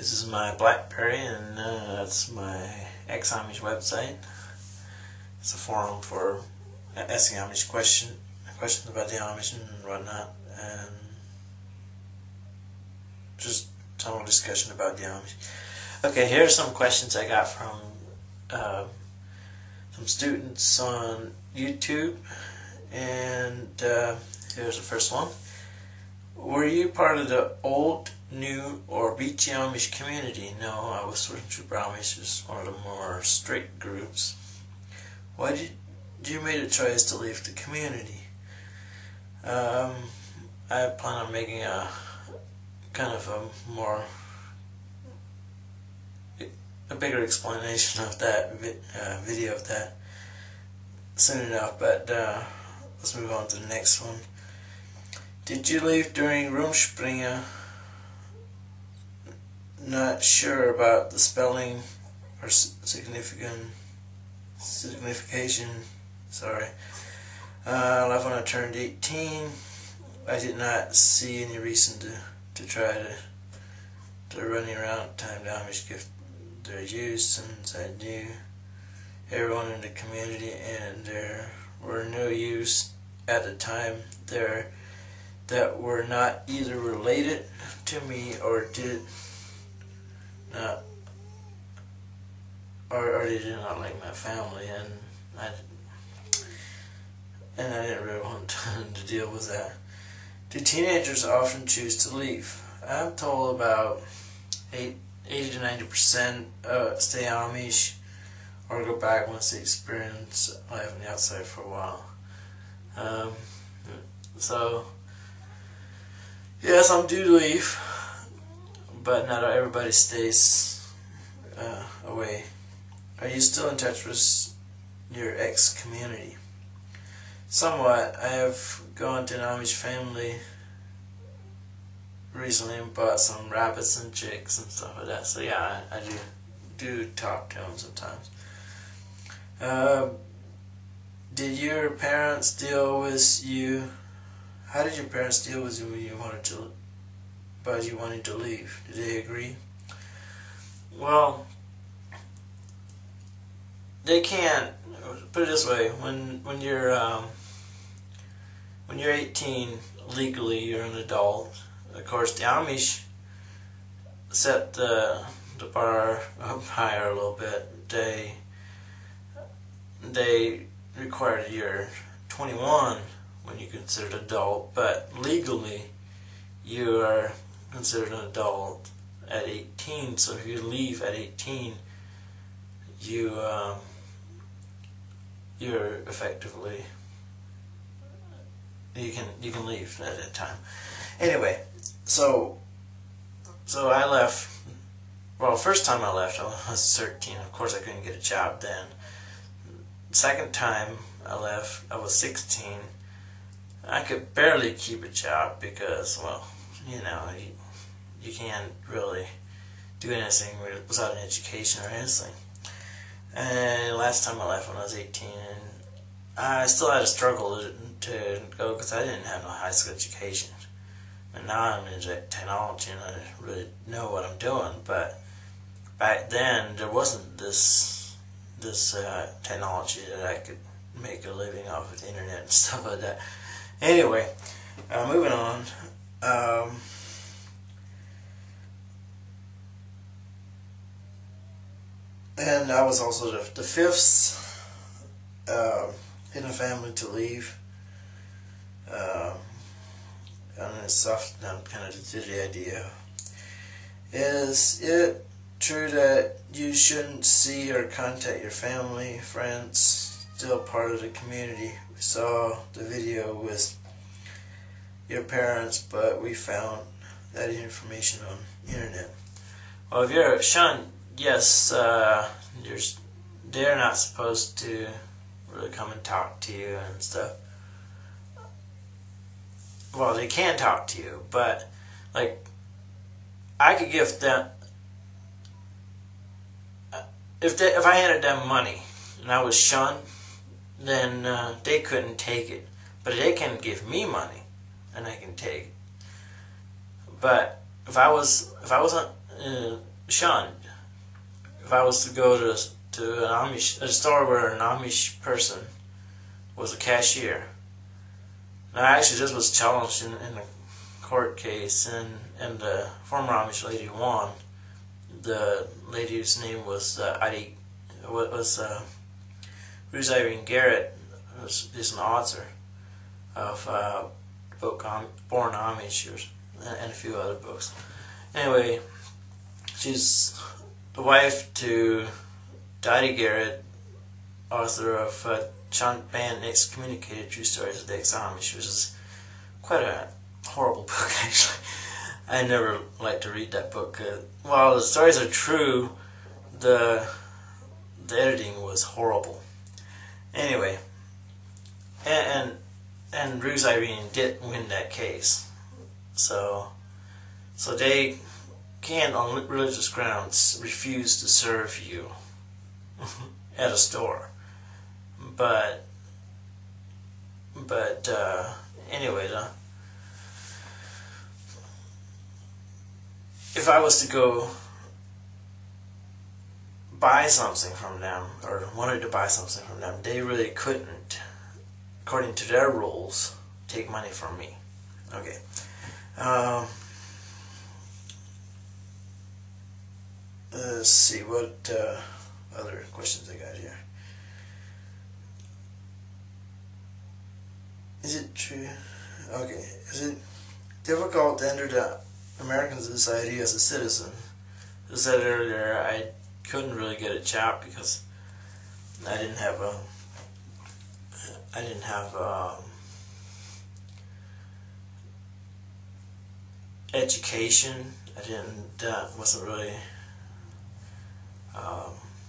This is my BlackBerry, and that's my EX-Amish website. It's a forum for asking Amish questions about the Amish and whatnot, and just general discussion about the Amish. Okay, here are some questions I got from some students on YouTube, and here's the first one. Were you part of the old, new, or beachy Amish community? No, I was Switching Trooper Amish, is one of the more strict groups. Why did you make a choice to leave the community? I plan on making a kind of a bigger explanation of that video of that soon enough, but let's move on to the next one. Did you leave during Rumspringa? Not sure about the spelling or signification. Sorry. I left when I turned 18. I did not see any reason to try to running around time the Amish give their use, since I knew everyone in the community and there were no use at the time there that were not either related to me or did not, or they did not like my family, and I didn't really want to deal with that. Do teenagers often choose to leave? I'm told about 80 to 90% stay Amish or go back once they experience life on the outside for a while. So yeah, some do leave, but not everybody stays away. Are you still in touch with your ex-community? Somewhat. I have gone to an Amish family recently and bought some rabbits and chicks and stuff like that. So yeah, I do talk to them sometimes. Did your parents deal with you? How did your parents deal with you when you wanted to leave? Did they agree? Well, they can't. Put it this way: when you're 18 legally, you're an adult. Of course, the Amish set the bar up higher a little bit. They require that you're 21 when you're considered adult, but legally you are considered an adult at 18. So if you leave at 18, you're effectively, you can leave at that time. Anyway, so I left. Well, first time I left, I was 13. Of course, I couldn't get a job then. Second time I left, I was 16. I could barely keep a job because, well, you know, you can't really do anything without an education or anything. And last time I left when I was 18, and I still had a struggle to go because I didn't have no high school education. And now I'm into technology and I really know what I'm doing, but back then there wasn't this technology that I could make a living off of the internet and stuff like that. Anyway, moving on. And I was also the fifth in a family to leave. And it's soft down kind of to the idea. Is it true that you shouldn't see or contact your family, friends, still part of the community? We saw the video with your parents, but we found that information on the internet. Well, if you're shunned, yes, they're not supposed to really come and talk to you and stuff. Well, they can talk to you, but like I could give them, if I handed them money and I was shunned, then they couldn't take it. But they can give me money and I can take it. But if I wasn't shunned. If I was to go to a store where an Amish person was a cashier. Now, actually, this was challenged in a court case, and the former Amish lady won. The lady's name was Ruth Irene Garrett. Is an author of the book Born Amish and a few other books. Anyway, she's the wife to Dottie Garrett, author of John Bann Excommunicated True Stories of the EX-Amish, which is quite a horrible book, actually. I never liked to read that book. While the stories are true, the editing was horrible. Anyway, and Ruth Irene did win that case, so they can, on religious grounds, refuse to serve you at a store. But anyway, if I was to go buy something from them, or wanted to buy something from them, they really couldn't, according to their rules, take money from me. Okay. Let's see what other questions I got here. Is it true? Okay. Is it difficult to enter the American society as a citizen? As I said earlier, I couldn't really get a job because I didn't have education. Wasn't really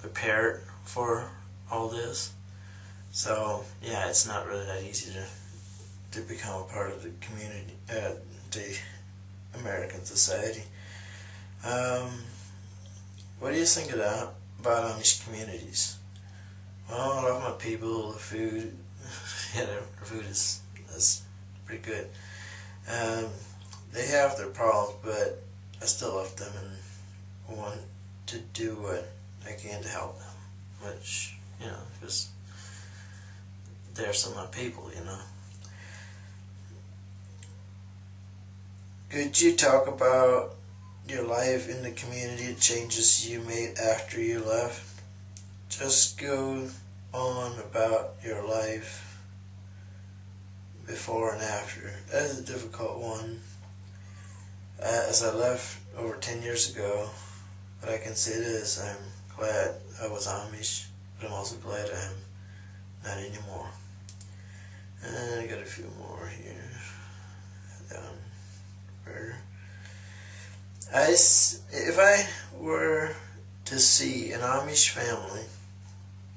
prepared for all this. So yeah, it's not really that easy to become a part of the community, the American society. What do you think about Amish communities? Well, I love my people, the food. Yeah, their food is pretty good. They have their problems, but I still love them and want to do what I can to help them. Which, because they're some of my people, Could you talk about your life in the community, the changes you made after you left? Just go on about your life before and after. That is a difficult one. As I left over 10 years ago, what I can say is I'm glad I was Amish, but I'm also glad I'm not anymore. And I got a few more here. If I were to see an Amish family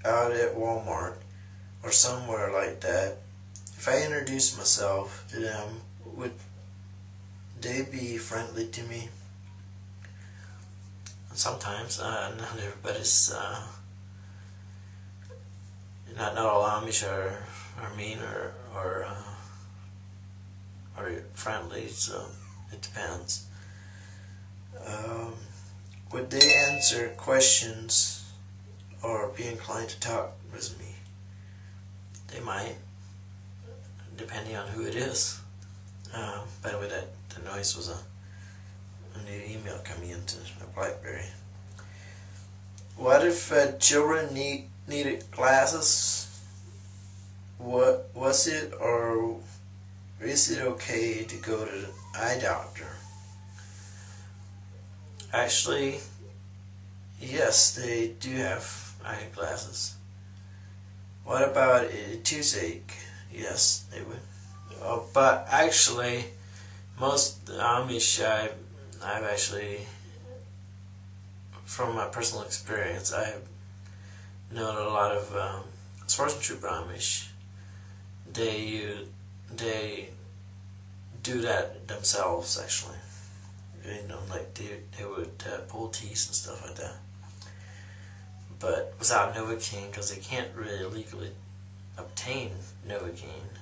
out at Walmart or somewhere like that, if I introduced myself to them, would they be friendly to me? Sometimes, not everybody's, not all Amish are mean or friendly, so it depends. Would they answer questions or be inclined to talk with me? They might, depending on who it is. By the way, the noise was a new email coming into my BlackBerry. What if children needed glasses? Was it or is it okay to go to the eye doctor? Actually, yes, they do have eyeglasses. What about a toothache? Yes, they would. But actually, most Amish, I've actually, from my personal experience, I have known a lot of Sergeant Trooper Amish. They do that themselves, actually. Like they would pull teeth and stuff like that. But without Novocaine, because they can't really legally obtain Novocaine.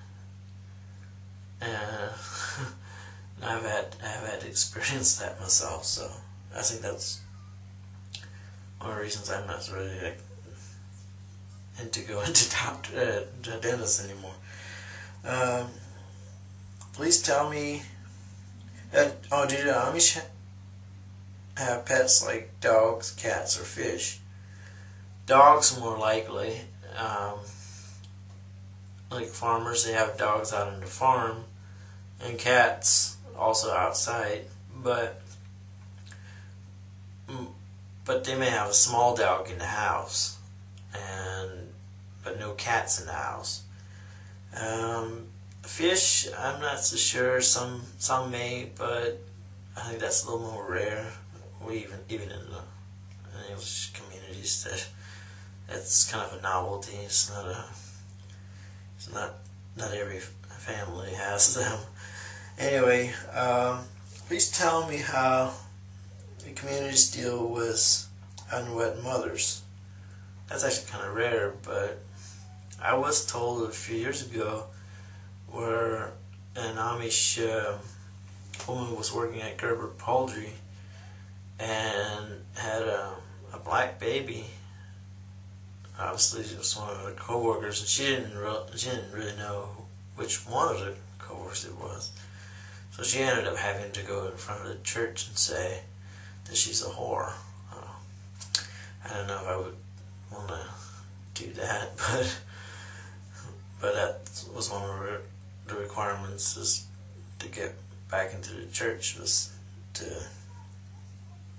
I've had experience that myself, so I think that's one of the reasons I'm not really like into going to dentists anymore. Please tell me. Oh, do the Amish have pets like dogs, cats, or fish? Dogs more likely. Like farmers, they have dogs out on the farm, and cats also outside. But they may have a small dog in the house, but no cats in the house. Fish, I'm not so sure. Some may, but I think that's a little more rare. Even in the English communities, that's kind of a novelty. It's not every family has them. Anyway, please tell me how the communities deal with unwed mothers. That's actually kind of rare, but I was told a few years ago where an Amish woman was working at Gerber Poultry and had a black baby. Obviously, it was one of the co-workers, and she didn't really know which one of the co-workers it was. So she ended up having to go in front of the church and say that she's a whore. I don't know if I would want to do that, but that was one of the requirements, is to get back into the church, was to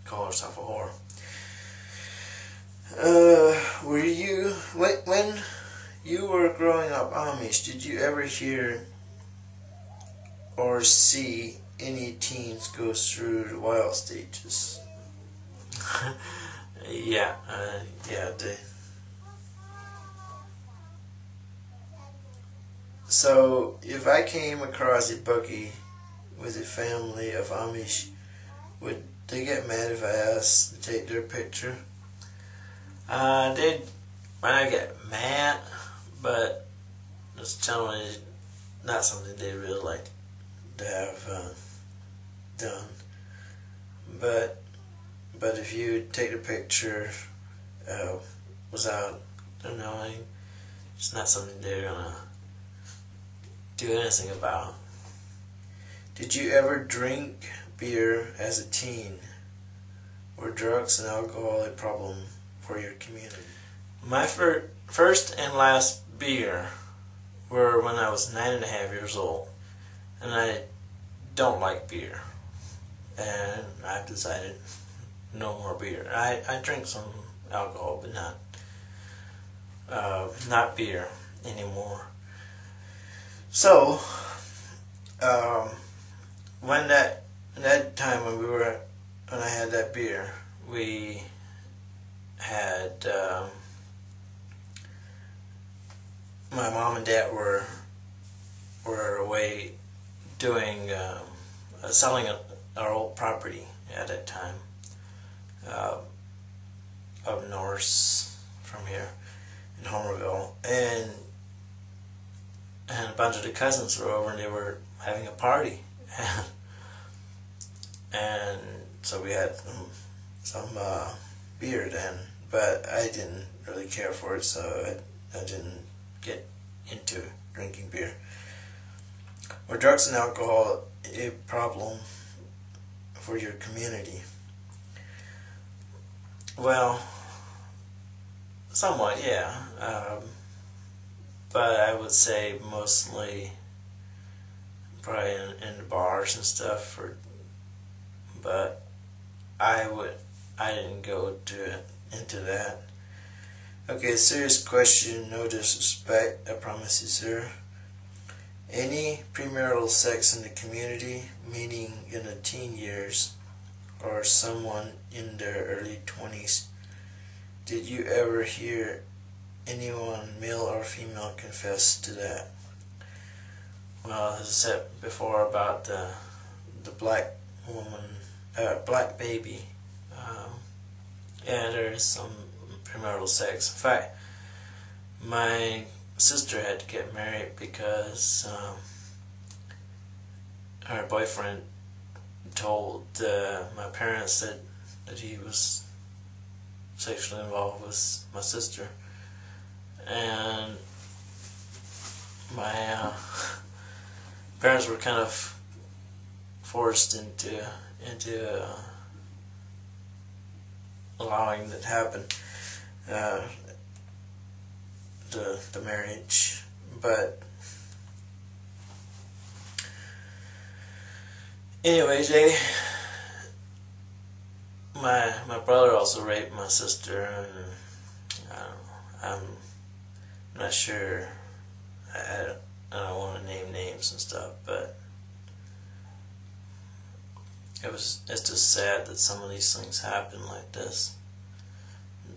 call herself a whore. Were you, when you were growing up Amish, did you ever hear or see any teens go through the wild stages? Yeah, So, if I came across a buggy with a family of Amish, would they get mad if I asked to take their picture? They might not get mad, but it's generally not something they really like to have done. But if you take the picture without them knowing, it's not something they're gonna do anything about. Did you ever drink beer as a teen? Were drugs and alcohol a problem for your community? My first and last beer were when I was 9.5 years old, and I don't like beer, and I've decided no more beer. I drink some alcohol, but not beer anymore. So, when that time when I had that beer, we had my mom and dad were away doing selling our old property at that time, up north from here in Homerville, and a bunch of the cousins were over and they were having a party, and so we had some beer then, but I didn't really care for it, so I didn't get into drinking beer. Were drugs and alcohol a problem for your community? Well, somewhat, yeah. But I would say mostly probably in the bars and stuff. But I didn't go into that. Okay, serious question, no disrespect, I promise you, sir. Any premarital sex in the community, meaning in the teen years, or someone in their early 20s? Did you ever hear anyone, male or female, confess to that? Well, as I said before about the black woman, black baby, yeah, there is some premarital sex. In fact, my sister had to get married because her boyfriend told my parents that he was sexually involved with my sister, and my parents were kind of forced into allowing that to happen, the marriage. But anyways, my brother also raped my sister, and I'm not sure. I don't want to name names and stuff, but it's just sad that some of these things happen like this.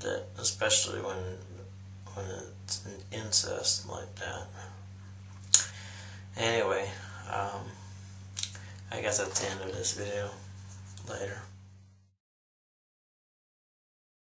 That especially when it's an incest like that. Anyway, I guess that's the end of this video. Later.